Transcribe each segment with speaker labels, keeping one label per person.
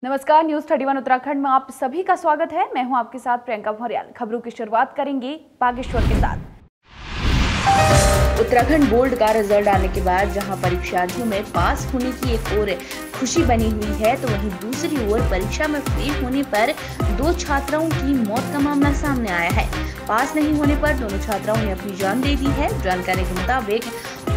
Speaker 1: नमस्कार, न्यूज 31 उत्तराखंड में आप सभी का स्वागत है। मैं हूं आपके साथ प्रियंका भौरियाल। खबरों की शुरुआत करेंगे बागेश्वर के साथ। उत्तराखंड बोर्ड का रिजल्ट आने के बाद जहां परीक्षार्थियों में पास होने की एक ओर खुशी बनी हुई है, तो वहीं दूसरी ओर परीक्षा में फेल होने पर 2 छात्राओं की मौत का मामला सामने आया है। पास नहीं होने पर दोनों छात्राओं ने अपनी जान दे दी है। जानकारी के मुताबिक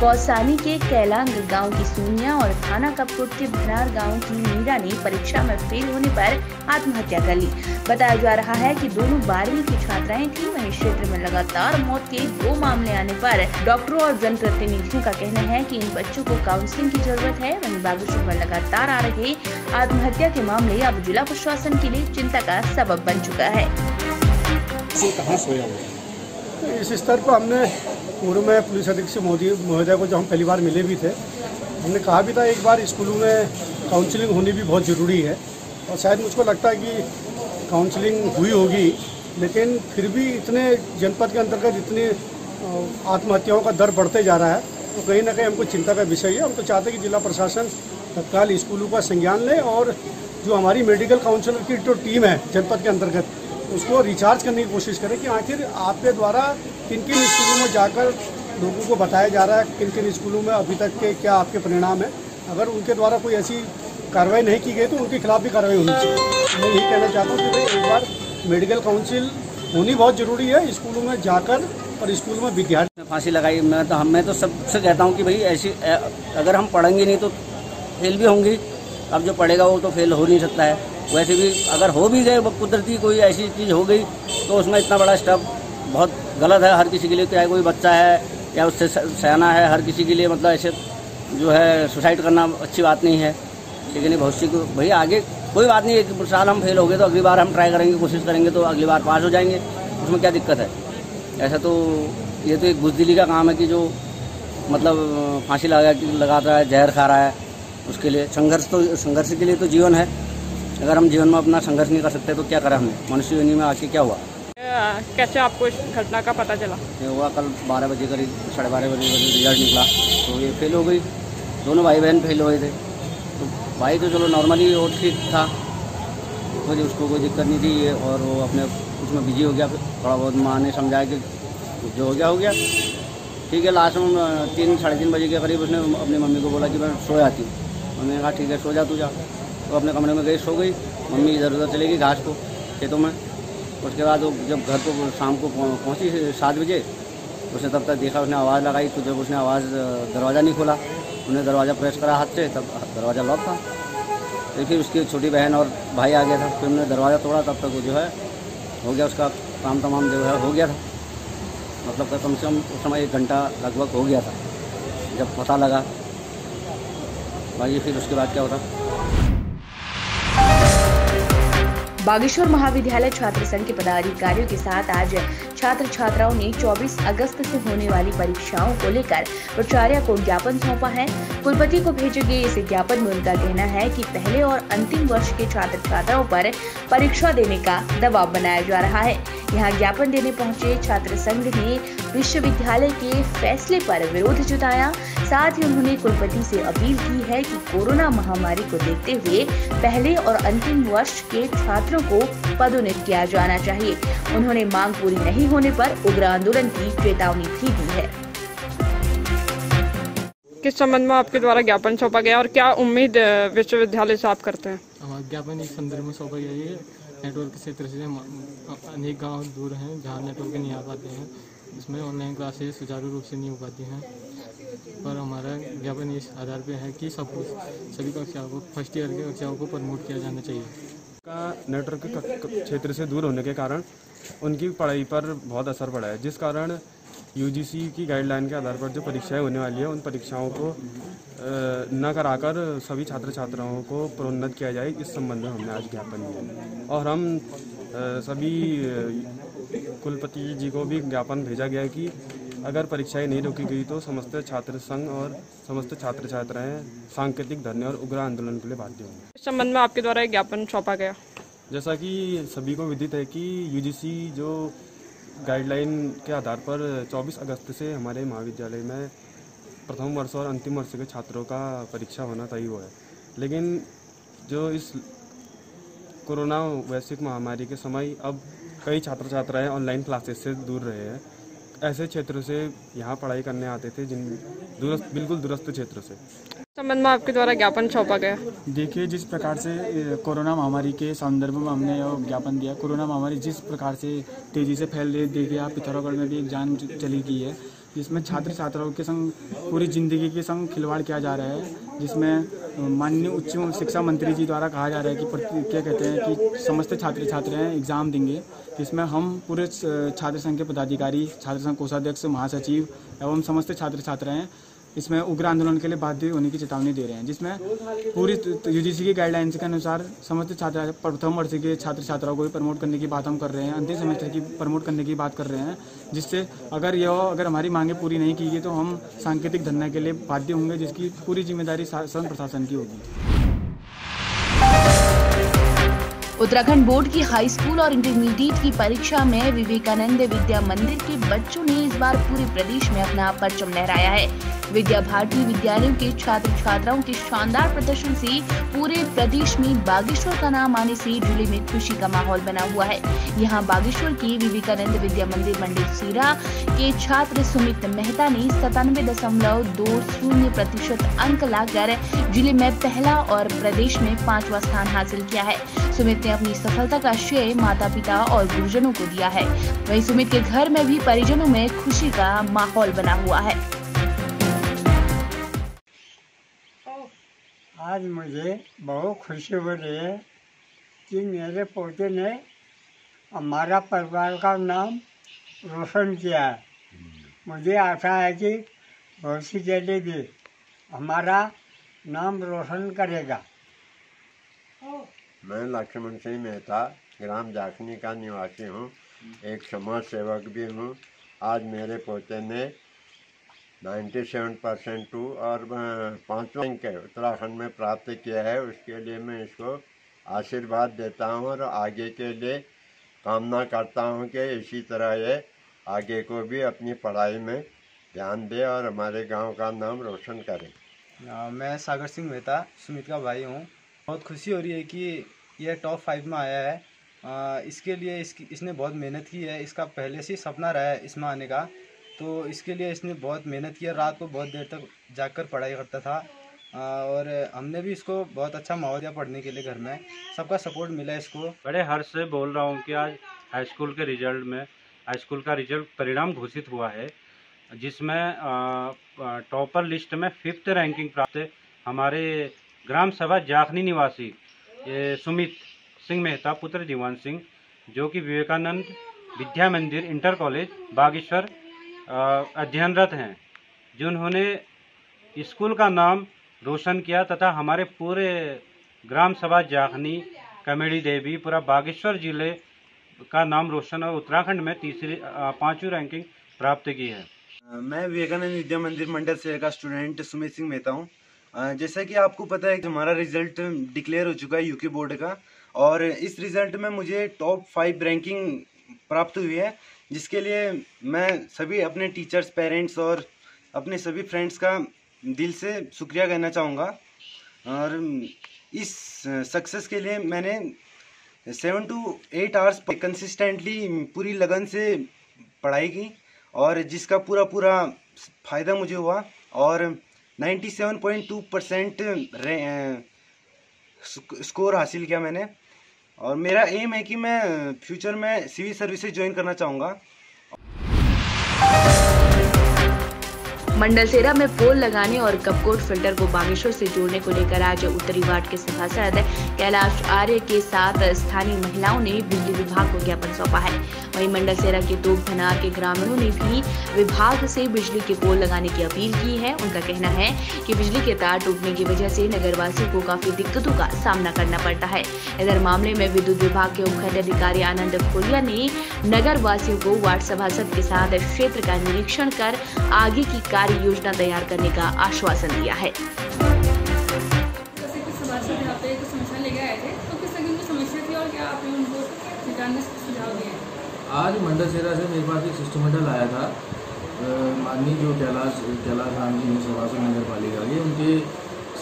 Speaker 1: कौसानी के कैलांग गांव की सोनिया और थाना कपकोट के भनार गांव की मीरा ने परीक्षा में फेल होने पर आत्महत्या कर ली। बताया जा रहा है कि दोनों 12वीं की छात्राएं थीं। वहीं क्षेत्र में लगातार मौत के 2 मामले आने पर डॉक्टरों और जनप्रतिनिधियों का कहना है कि इन बच्चों को काउंसलिंग की जरूरत है। वहीं बागेश्वर में लगातार आ रहे आत्महत्या के मामले अब जिला प्रशासन के लिए चिंता का सबब बन चुका है।
Speaker 2: कहाँ सोया हुआ इस स्तर पर हमने पूर्व में पुलिस अधीक्षक महोदय को जब हम पहली बार मिले भी थे, हमने कहा भी था एक बार स्कूलों में काउंसलिंग होनी भी बहुत ज़रूरी है। और शायद मुझको लगता है कि काउंसलिंग हुई होगी, लेकिन फिर भी इतने जनपद के अंतर्गत इतनी आत्महत्याओं का दर बढ़ते जा रहा है, तो कहीं ना कहीं हमको चिंता का विषय है। हम तो चाहते हैं कि जिला प्रशासन तत्काल स्कूलों का संज्ञान ले और जो हमारी मेडिकल काउंसिलर की जो टीम है जनपद के अंतर्गत, उसको रिचार्ज करने की कोशिश करें कि आखिर आपके द्वारा किन किन स्कूलों में जाकर लोगों को बताया जा रहा है, किन किन स्कूलों में अभी तक के क्या आपके परिणाम है। अगर उनके द्वारा कोई ऐसी कार्रवाई नहीं की गई तो उनके खिलाफ भी कार्रवाई होनी चाहिए। मैं यही कहना चाहता हूँ कि भाई एक बार मेडिकल काउंसिल होनी बहुत ज़रूरी है स्कूलों में जाकर, और स्कूलों में विद्यार्थी
Speaker 3: फांसी लगाई। मैं तो सबसे कहता हूँ कि भाई ऐसी अगर हम पढ़ेंगे नहीं तो फेल भी होंगे। अब जो पढ़ेगा वो तो फेल हो नहीं सकता है। वैसे भी अगर हो भी गए कुदरती कोई ऐसी चीज़ हो गई तो उसमें इतना बड़ा स्टेप बहुत गलत है हर किसी के लिए। चाहे कोई बच्चा है या उससे सयाना है, हर किसी के लिए मतलब ऐसे जो है सुसाइड करना अच्छी बात नहीं है। लेकिन ये भविष्य को भाई आगे कोई बात नहीं, एक साल हम फेल हो गए तो अगली बार हम ट्राई करेंगे, कोशिश करेंगे तो अगली बार पास हो जाएंगे। उसमें क्या दिक्कत है। ऐसा तो ये तो एक बुज़दिली का काम है कि जो मतलब फांसी लगाता है, जहर खा रहा है, उसके लिए संघर्ष के लिए तो जीवन है। अगर हम जीवन में अपना संघर्ष नहीं कर सकते तो क्या करा हमने। मनुष्य योनि में आके क्या हुआ।
Speaker 4: कैसे आपको इस घटना का पता चला?
Speaker 3: ये हुआ कल 12 बजे करीब, 12:30 बजे रिजल्ट निकला तो ये फेल हो गई। दोनों भाई बहन फेल हुए थे। तो भाई तो चलो नॉर्मली और ठीक था, तो उसको कोई दिक्कत नहीं थी और वो अपने उसमें बिजी हो गया। फिर थोड़ा बहुत माँ ने समझाया कि जो हो गया ठीक है। लास्ट में 3 साढ़े 3 बजे के करीब उसने अपनी मम्मी को बोला कि मैं सो जाती हूँ। मम्मी ने कहा ठीक है सो जा तू जा। तो अपने कमरे में गई, सो गई। मम्मी इधर उधर चलेगी घास को खेतों में। उसके बाद वो जब घर को शाम को पहुँची 7 बजे, उसने तब तक देखा, उसने आवाज़ लगाई। तो जब उसने दरवाज़ा नहीं खोला, उन्हें दरवाज़ा प्रेस करा हाथ से, तब दरवाज़ा लॉक था। तो फिर उसकी छोटी बहन और भाई आ गया था। फिर उन्होंने दरवाज़ा तोड़ा, तब तक वो जो है हो गया, उसका काम तमाम जो है हो गया था। मतलब कम से कम उस समय 1 घंटा लगभग हो गया था जब पता लगा। भाई फिर उसके बाद क्या होता।
Speaker 1: बागेश्वर महाविद्यालय छात्र संघ के पदाधिकारियों के साथ आज छात्र छात्राओं ने 24 अगस्त से होने वाली परीक्षाओं को लेकर प्राचार्य को ज्ञापन सौंपा है। कुलपति को भेजे गए इस ज्ञापन में उनका कहना है कि पहले और अंतिम वर्ष के छात्र छात्राओं पर परीक्षा देने का दबाव बनाया जा रहा है। यहाँ ज्ञापन देने पहुंचे छात्र संघ ने विश्वविद्यालय के फैसले पर विरोध जताया। साथ ही उन्होंने कुलपति से अपील की है कि कोरोना महामारी को देखते हुए पहले और अंतिम वर्ष के छात्रों को पदोन्नत किया जाना चाहिए। उन्होंने मांग पूरी नहीं होने पर उग्र आंदोलन की चेतावनी भी दी है।
Speaker 4: किस संबंध में आपके द्वारा ज्ञापन सौंपा गया और क्या उम्मीद विश्वविद्यालय से आप करते हैं?
Speaker 5: ज्ञापन इस संदर्भ में सौंपा गया है। नेटवर्क के क्षेत्र से अनेक गांव दूर हैं जहां नेटवर्क नहीं आ पाते हैं, इसमें ऑनलाइन क्लासेस सुचारू रूप से नहीं हो पाती हैं। पर हमारा ज्ञापन इस आधार पे है कि सभी कक्षाओं को, फर्स्ट ईयर की कक्षाओं को प्रमोट किया जाना चाहिए।
Speaker 6: का नेटवर्क के क्षेत्र से दूर होने के कारण उनकी पढ़ाई पर बहुत असर पड़ा है, जिस कारण यूजीसी की गाइडलाइन के आधार पर जो परीक्षाएं होने वाली है, उन परीक्षाओं को न कराकर सभी छात्र छात्राओं को प्रोन्नत किया जाए। इस संबंध में हमने आज ज्ञापन दिया और हम सभी कुलपति जी को भी ज्ञापन भेजा गया कि अगर परीक्षाएं नहीं रोकी गई तो समस्त छात्र संघ और समस्त छात्र छात्राएं सांकेतिक धरने और उग्र आंदोलन के लिए बाध्य होंगे।
Speaker 4: इस संबंध में आपके द्वारा एक ज्ञापन सौंपा गया।
Speaker 6: जैसा कि सभी को विदित है कि यूजीसी जो गाइडलाइन के आधार पर 24 अगस्त से हमारे महाविद्यालय में प्रथम वर्ष और अंतिम वर्ष के छात्रों का परीक्षा होना तय हुआ है। लेकिन जो इस कोरोना वैश्विक महामारी के समय अब कई छात्र छात्राएं ऑनलाइन क्लासेस से दूर रहे हैं। ऐसे क्षेत्रों से यहाँ पढ़ाई करने आते थे जिन बिल्कुल दूरस्थ क्षेत्र से।
Speaker 4: संबंध में आपके द्वारा ज्ञापन सौंपा गया।
Speaker 7: देखिए, जिस प्रकार से कोरोना महामारी के संदर्भ में हमने ज्ञापन दिया, कोरोना महामारी जिस प्रकार से तेज़ी से फैल रही है, देखिए आप पिथौरागढ़ में भी एक जान चली गई है, जिसमें छात्र छात्राओं के संग पूरी ज़िंदगी के संग खिलवाड़ किया जा रहा है, जिसमें माननीय उच्च शिक्षा मंत्री जी द्वारा कहा जा रहा है कि क्या कहते हैं कि समस्त छात्र छात्राएं एग्ज़ाम देंगे, जिसमें हम पूरे छात्र संघ के पदाधिकारी, छात्र संघ कोषाध्यक्ष, महासचिव एवं समस्त छात्र छात्राएं इसमें उग्र आंदोलन के लिए बाध्य होने की चेतावनी दे रहे हैं, जिसमें पूरी यूजीसी की गाइडलाइंस के अनुसार समस्त छात्र प्रथम वर्ष के छात्र छात्राओं को भी प्रमोट करने की बात हम कर रहे हैं, अंतिम सेमेस्टर की प्रमोट करने की बात कर रहे हैं, जिससे अगर हमारी मांगें पूरी नहीं की गई तो हम सांकेतिक धरना के लिए बाध्य होंगे, जिसकी पूरी जिम्मेदारी शासन प्रशासन की होगी।
Speaker 1: उत्तराखंड बोर्ड की हाई स्कूल और इंटरमीडिएट की परीक्षा में विवेकानंद विद्या मंदिर के बच्चों ने इस बार पूरे प्रदेश में अपना परचम लहराया है। विद्या भारती विद्यालयों के छात्र छात्राओं के शानदार प्रदर्शन से पूरे प्रदेश में बागेश्वर का नाम आने से जिले में खुशी का माहौल बना हुआ है। यहाँ बागेश्वर के विवेकानंद विद्या मंदिर मंडलसेरा के छात्र सुमित मेहता ने 97.20% अंक लाकर जिले में पहला और प्रदेश में 5वां स्थान हासिल किया है। सुमित ने अपनी सफलता का श्रेय माता पिता और गुरुजनों को दिया है। वहीं सुमित के घर में भी परिजनों में खुशी का माहौल बना हुआ है।
Speaker 8: आज मुझे बहुत खुशी हो रही है कि मेरे पोते ने हमारा परिवार का नाम रोशन किया है। मुझे आशा है कि भविष्य के लिए भी हमारा नाम रोशन करेगा।
Speaker 9: मैं लक्ष्मण सिंह मेहता ग्राम जाखनी का निवासी हूँ, एक समाज सेवक भी हूँ। आज मेरे पोते ने 97% और 5वां अंक उत्तराखंड में प्राप्त किया है। उसके लिए मैं इसको आशीर्वाद देता हूँ और आगे के लिए कामना करता हूँ कि इसी तरह ये आगे को भी अपनी पढ़ाई में ध्यान दे और हमारे गांव का नाम रोशन करे।
Speaker 10: मैं सागर सिंह मेहता सुमित का भाई हूँ। बहुत खुशी हो रही है कि यह टॉप 5 में आया है। इसके लिए इसने बहुत मेहनत की है। इसका पहले से सपना रहा है इसमें आने का, तो इसके लिए इसने बहुत मेहनत की है। रात को बहुत देर तक जाकर पढ़ाई करता था और हमने भी इसको बहुत अच्छा माहौल दिया पढ़ने के लिए। घर में सबका सपोर्ट मिला इसको।
Speaker 11: बड़े हर्ष से बोल रहा हूँ कि आज हाई स्कूल का रिजल्ट परिणाम घोषित हुआ है, जिसमें टॉपर लिस्ट में 5th रैंकिंग प्राप्त है हमारे ग्राम सभा जाखनी निवासी सुमित सिंह मेहता पुत्र दीवान सिंह, जो कि विवेकानंद विद्या मंदिर इंटर कॉलेज बागेश्वर अध्ययनरत हैं, जिन्होंने स्कूल का नाम रोशन किया तथा हमारे पूरे ग्राम सभा जाखनी कमेड़ी देवी पूरा बागेश्वर जिले का नाम रोशन और उत्तराखंड में 5वीं रैंकिंग प्राप्त की है।
Speaker 12: मैं विवेकानंद विद्या मंदिर मंडल से का स्टूडेंट सुमित सिंह मेहता हूँ। जैसा कि आपको पता है कि हमारा रिजल्ट डिक्लेयर हो चुका है यूके बोर्ड का, और इस रिजल्ट में मुझे टॉप 5 रैंकिंग प्राप्त हुई है, जिसके लिए मैं सभी अपने टीचर्स, पेरेंट्स और अपने सभी फ्रेंड्स का दिल से शुक्रिया कहना चाहूँगा। और इस सक्सेस के लिए मैंने 7 to 8 आवर्स कंसिस्टेंटली पूरी लगन से पढ़ाई की और जिसका पूरा फ़ायदा मुझे हुआ और 97.2% स्कोर हासिल किया मैंने। और मेरा एम है कि मैं फ्यूचर में सिविल सर्विसेज ज्वाइन करना चाहूँगा।
Speaker 1: मंडलसेरा में पोल लगाने और कपकोट फिल्टर को बागेश्वर से जोड़ने को लेकर आज उत्तरी वार्ड के सभासद कैलाश आर्य के साथ स्थानीय महिलाओं ने बिजली विभाग को ज्ञापन सौंपा है। वहीं मंडलसेरा के तोप भनार के ग्रामीणों ने भी विभाग से बिजली के पोल लगाने की अपील की है। उनका कहना है कि बिजली के तार टूटने की वजह से नगरवासियों को काफी दिक्कतों का सामना करना पड़ता है। इधर मामले में विद्युत विभाग के उपखंड अधिकारी आनंद खोलिया ने नगर वासियों को वार्ड सभासद के साथ क्षेत्र का निरीक्षण कर आगे की कार्य योजना तैयार करने का आश्वासन दिया है।
Speaker 13: आज मंडलसेरा से मेरे पास एक शिष्टमंडल आया था। माननीय जो कैलाश राम जी सभासद नगर पालिका के, उनके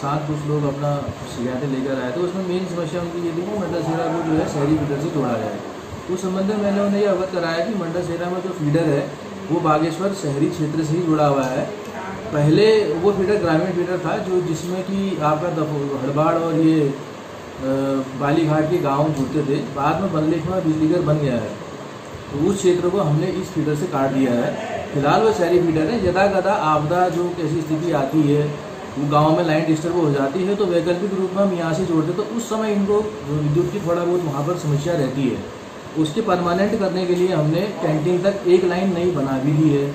Speaker 13: साथ कुछ लोग अपना शिकायतें लेकर आए, तो उसमें मेन समस्या उनकी ये थी कि मंडलसेरा को जो है शहरी फीडर से जोड़ा जाए। उस संबंध में मैंने उन्हें ये अवगत कराया कि मंडलसेरा में जो फीडर है वो बागेश्वर शहरी क्षेत्र से ही जुड़ा हुआ है। पहले वो फीडर ग्रामीण फीडर था जो जिसमें कि आपका हड़बाड़ और ये बालीघाट के गांव जुड़ते थे। बाद में बंदलेखवा बिजलीघर बन गया है, तो उस क्षेत्र को हमने इस फीडर से काट दिया है। फिलहाल वो शहरी फीडर है। यदा कदा आपदा जो कैसी स्थिति आती है, वो गांव में लाइन डिस्टर्ब हो जाती है, तो वैकल्पिक रूप में हम यहाँ से जोड़ते, तो उस समय इनको विद्युत की थोड़ा बहुत वहाँ पर समस्या रहती है। उसके परमानेंट करने के लिए हमने कैंटीन तक एक लाइन नई बना भी दी है,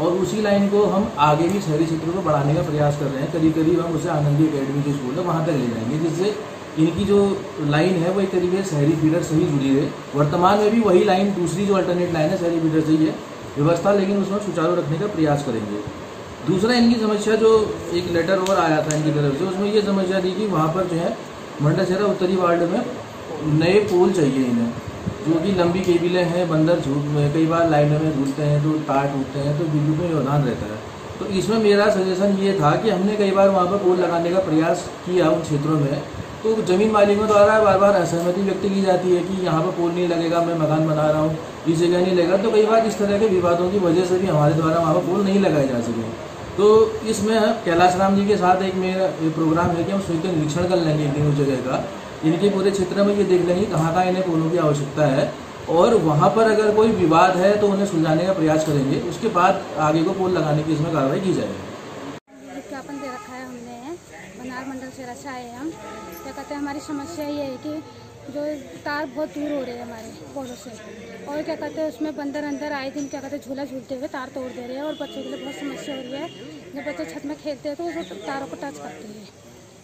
Speaker 13: और उसी लाइन को हम आगे भी शहरी क्षेत्रों को बढ़ाने का प्रयास कर रहे हैं। करीब करीब हम उसे आनंदी अकेडमी जो स्कूल है वहाँ तक ले जाएंगे, जिससे इनकी जो लाइन है वो एक तरीके से शहरी फीडर से ही जुड़ी है। वर्तमान में भी वही लाइन, दूसरी जो अल्टरनेट लाइन है शहरी फीडर से ही है व्यवस्था, लेकिन उसमें सुचारू रखने का प्रयास करेंगे। दूसरा इनकी समस्या जो एक लेटर और आया था इनकी तरफ से, उसमें ये समस्या थी कि वहाँ पर जो है मंडलसेरा उत्तरी वार्ड में नए पोल चाहिए इन्हें, जो कि लंबी केबिलें हैं, बंदर कई बार लाइनों में झूलते हैं तो तार टूटते हैं, तो विद्युत में व्यवधान रहता है। तो इसमें मेरा सजेशन ये था कि हमने कई बार वहाँ पर पोल लगाने का प्रयास किया उन क्षेत्रों में, तो ज़मीन मालिकों द्वारा बार बार असहमति व्यक्त की जाती है कि यहाँ पर पोल नहीं लगेगा, मैं मकान बना रहा हूँ, इस जगह नहीं लगेगा। तो कई बार इस तरह के विवादों की वजह से भी हमारे द्वारा वहाँ पर पोल नहीं लगाए जा सके। तो इसमें कैलाश राम जी के साथ एक मेरा प्रोग्राम है कि हम संयुक्त निरीक्षण कर लेंगे एक दिन उस जगह का, इनके पूरे क्षेत्र में ये देख लेंगे कहाँ कहाँ इन्हें पोलों की आवश्यकता है, और वहाँ पर अगर कोई विवाद है तो उन्हें सुलझाने का प्रयास करेंगे। उसके बाद आगे को पोल लगाने की इसमें कार्रवाई की जाएगी।
Speaker 14: विज्ञापन दे रखा है हमने, बनार मंडलसेरा से आए हम। क्या कहते हैं, हमारी समस्या ये है कि जो तार बहुत दूर हो रहे हैं हमारे पोलों से, और क्या कहते हैं उसमें बंदर अंदर आए दिन क्या कहते हैं झूला झूलते हुए तार तोड़ दे रहे हैं, और बच्चों के लिए बहुत समस्या हो रही है। जब बच्चे छत में खेलते हैं तो वो तारों को टच करते हैं,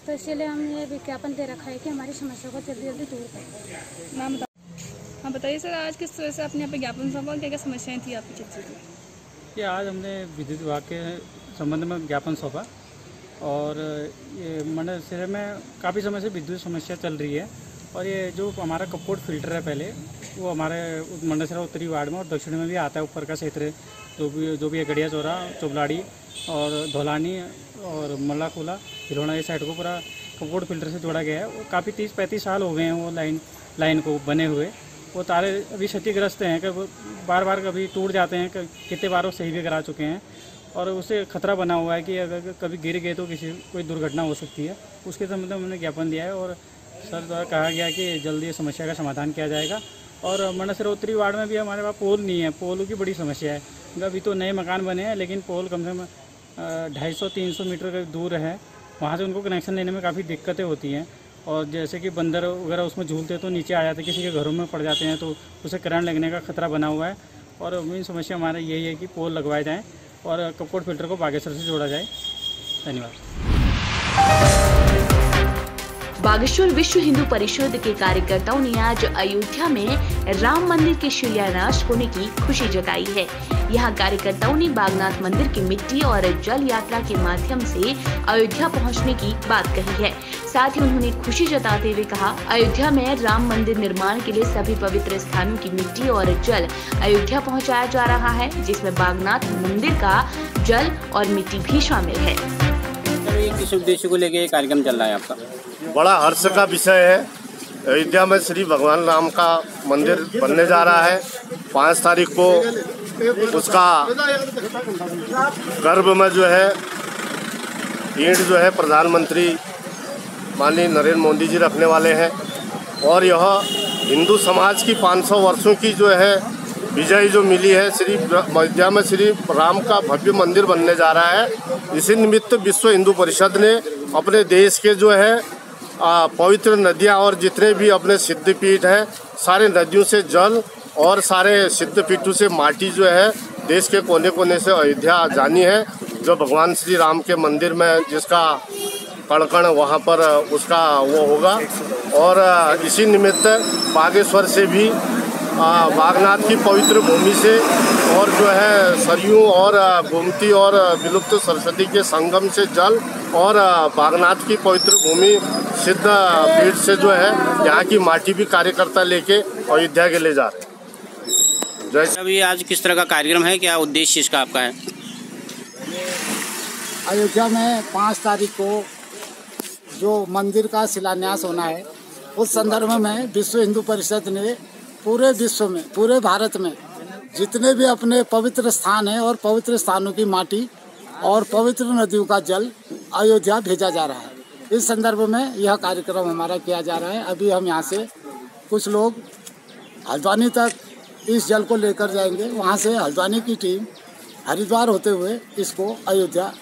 Speaker 14: तो इसीलिए हम ये विज्ञापन दे रखा है कि हमारी समस्या को जल्दी जल्दी दूर करें।
Speaker 15: नाम हाँ बताइए सर, आज किस तरह से अपने यहाँ पे ज्ञापन सौंपा, क्या क्या समस्याएं थी आपकी क्षेत्र की?
Speaker 16: ये आज हमने विद्युत विभाग के संबंध में ज्ञापन सौंपा, और ये मंडलसेरा में काफ़ी समय से विद्युत समस्या चल रही है, और ये जो हमारा कपकोट फिल्टर है पहले, वो हमारे मंडलसेरा उत्तरी वार्ड में और दक्षिण में भी आता है। ऊपर का क्षेत्र जो भी है गड़िया चौरा, चुबलाड़ी और धौलानी और मल्लाखोला, हिरोना, ये साइड को पूरा कपकोट फिल्टर से जोड़ा गया है। वो काफ़ी 30-35 साल हो गए हैं वो लाइन को बने हुए। वो तारे अभी क्षतिग्रस्त हैं, कि बार बार कभी टूट जाते हैं, कितने बार वो सही भी करा चुके हैं, और उससे खतरा बना हुआ है कि अगर कभी गिर गए तो कोई दुर्घटना हो सकती है। उसके संबंध में हमने ज्ञापन दिया है, और सर द्वारा कहा गया कि जल्दी इस समस्या का समाधान किया जाएगा। और मंडलसेरा उत्तरी वार्ड में भी हमारे पास पोल नहीं है, पोलों की बड़ी समस्या है। अभी तो नए मकान बने हैं, लेकिन पोल कम से कम 250-300 मीटर दूर है, वहाँ से उनको कनेक्शन लेने में काफ़ी दिक्कतें होती हैं। और जैसे कि बंदर वगैरह उसमें झूलते तो नीचे आ जाते, किसी के घरों में पड़ जाते हैं, तो उसे करंट लगने का खतरा बना हुआ है। और मेन समस्या हमारा यही है कि पोल लगवाए जाएँ और कपकोट फिल्टर को बागेश्वर से जोड़ा जाए। धन्यवाद।
Speaker 1: बागेश्वर विश्व हिंदू परिषद के कार्यकर्ताओं ने आज अयोध्या में राम मंदिर के शिलान्यास होने की खुशी जताई है। यहाँ कार्यकर्ताओं ने बागनाथ मंदिर की मिट्टी और जल यात्रा के माध्यम से अयोध्या पहुँचने की बात कही है। साथ ही उन्होंने खुशी जताते हुए कहा, अयोध्या में राम मंदिर निर्माण के लिए सभी पवित्र स्थानों की मिट्टी और जल अयोध्या पहुँचाया जा रहा है, जिसमें बागनाथ मंदिर का जल और मिट्टी भी शामिल है।
Speaker 17: किस उद्देश्य को लेकर कार्यक्रम चल रहा है आपका?
Speaker 18: बड़ा हर्ष का विषय है। अयोध्या में श्री भगवान राम का मंदिर बनने जा रहा है। 5 तारीख को उसका गर्भ में जो है ईंट जो है प्रधानमंत्री माननीय नरेंद्र मोदी जी रखने वाले हैं, और यह हिंदू समाज की 500 वर्षों की जो है विजय जो मिली है, श्री अयोध्या में श्री राम का भव्य मंदिर बनने जा रहा है। इसी निमित्त विश्व हिंदू परिषद ने अपने देश के जो है पवित्र नदियां और जितने भी अपने सिद्धपीठ हैं, सारे नदियों से जल और सारे सिद्धपीठों से माटी जो है देश के कोने कोने से अयोध्या जानी है, जो भगवान श्री राम के मंदिर में जिसका कण वहाँ पर उसका वो होगा। और इसी निमित्त बागेश्वर से भी बागनाथ की पवित्र भूमि से और जो है सरयू और गोमती और विलुप्त सरस्वती के संगम से जल और बागनाथ की पवित्र भूमि सिद्ध पीठ से जो है यहाँ की माटी भी कार्यकर्ता लेके अयोध्या के ले जा रहे हैं।
Speaker 17: अभी आज किस तरह का कार्यक्रम है, क्या उद्देश्य इसका आपका है?
Speaker 19: अयोध्या में 5 तारीख को जो मंदिर का शिलान्यास होना है, उस संदर्भ में विश्व हिंदू परिषद ने पूरे विश्व में, पूरे भारत में जितने भी अपने पवित्र स्थान हैं और पवित्र स्थानों की माटी और पवित्र नदियों का जल अयोध्या भेजा जा रहा है। इस संदर्भ में यह कार्यक्रम हमारा किया जा रहा है। अभी हम यहाँ से कुछ लोग हल्द्वानी तक इस जल को लेकर जाएंगे, वहाँ से हल्द्वानी की टीम हरिद्वार होते हुए इसको अयोध्या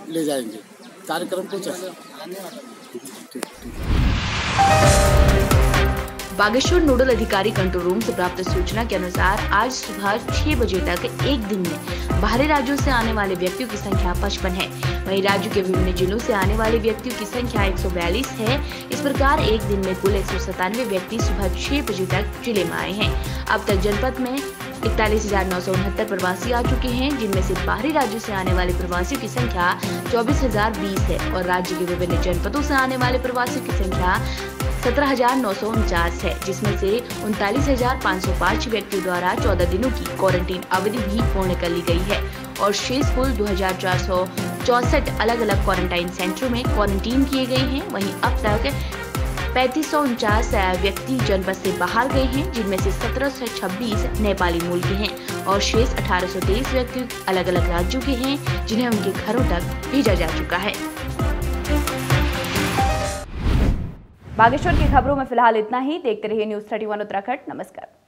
Speaker 19: ले जाएंगे। कार्यक्रम कुछ ऐसा।
Speaker 1: बागेश्वर नोडल अधिकारी कंट्रोल रूम से प्राप्त सूचना के अनुसार आज सुबह 6 बजे तक एक दिन में बाहरी राज्यों से आने वाले व्यक्तियों की संख्या 55 है। वहीं राज्य के विभिन्न जिलों से आने वाले व्यक्तियों की संख्या 142 है। इस प्रकार एक दिन में कुल 197 व्यक्ति सुबह 6 बजे तक जिले में आए हैं। अब तक जनपद में 41,969 प्रवासी आ चुके हैं, जिनमें से बाहरी राज्यों से आने वाले प्रवासियों की संख्या 24,020 है और राज्य के विभिन्न जनपदों से आने वाले प्रवासियों की संख्या 17,949 है, जिसमें से 39,505 व्यक्तियों द्वारा 14 दिनों की क्वारंटीन अवधि भी पूर्ण कर ली गई है और शेष कुल 2,464 अलग अलग क्वारंटाइन सेंटरों में क्वारंटीन किए गए हैं। वहीं अब तक 3549 व्यक्ति जनपद से बाहर गए हैं, जिनमें से 1726 नेपाली मूल के हैं और शेष 1823 व्यक्ति अलग अलग राज्यों के हैं, जिन्हें उनके घरों तक भेजा जा चुका है। बागेश्वर की खबरों में फिलहाल इतना ही। देखते रहिए न्यूज़ 31 उत्तराखंड। नमस्कार।